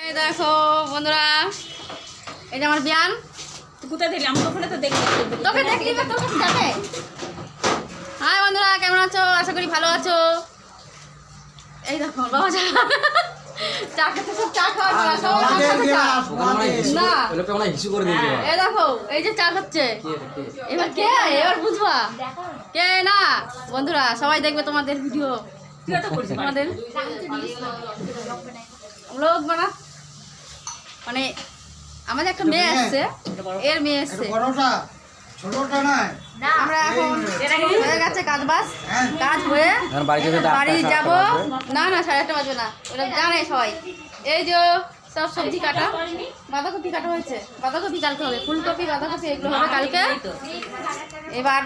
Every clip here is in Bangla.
এই দেখো বন্ধুরা, এই যে আমার বিয়ান। কোথায় দেখলি? আমার ওখানে তো দেখলি। তোকে দেখলি বা তোর কাছে যাবে? হাই বন্ধুরা, কেমন আছো? আশা করি ভালো আছো। এই দেখো বাবা চা খেতে, সব চা খাওয়া না। এই দেখো, এই যে চা হচ্ছে। এবার কে? এবার বুঝবা কে না বন্ধুরা, সবাই দেখবে তোমাদের ভিডিও। তোমাদের লোক মানে আমাদের একটা মেয়ে আসছে, এর মেয়ে আসছে। আমরা এখন হয়ে গেছে কাজ বাস, কাজ হয়ে বাড়ি যাব। না 8:30 বাজবে না, ওটা জানে সবাই। এই যে সব সবজি কাটা, বাঁধাকপি কাটা হয়েছে। বাঁধাকপি কালকে হবে, ফুলকপি বাঁধাকপি এগুলো হবে কালকে। এবার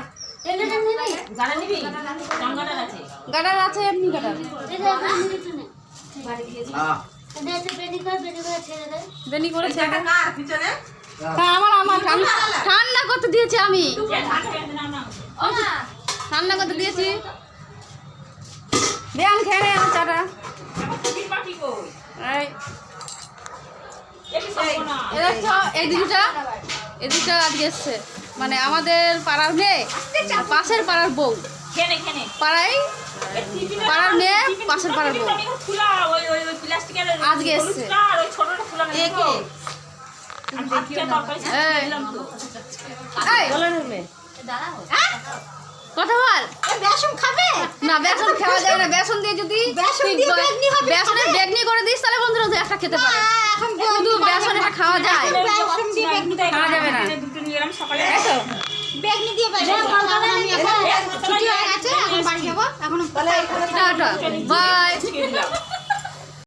গাডার আছে, এমনি গাডার বেনি করেছে। হ্যাঁ আমার ঠান্ডা করতে দিয়েছি, আমি ঠান্ডা করতে দিয়েছি। বেয়ান খেয়ে নেই আমার চাটা। এই দুটা আজকে এসছে, মানে আমাদের পাড়ার মেয়ে পাশের পাড়ার বউ। পাড়ার মেয়ে পাশের পাড়ার বউ আজকে এসছে। কথা বল। বেসন খাবে না? বেসন খাওয়া যায় না। বেসন দিয়ে যদি বেসনের বেগনি করে দিস তাহলে বন্ধুরা একটা খেতে পারে। শুধু বেসন এটা খাওয়া যায়, খাওয়া যাবে না। বাই।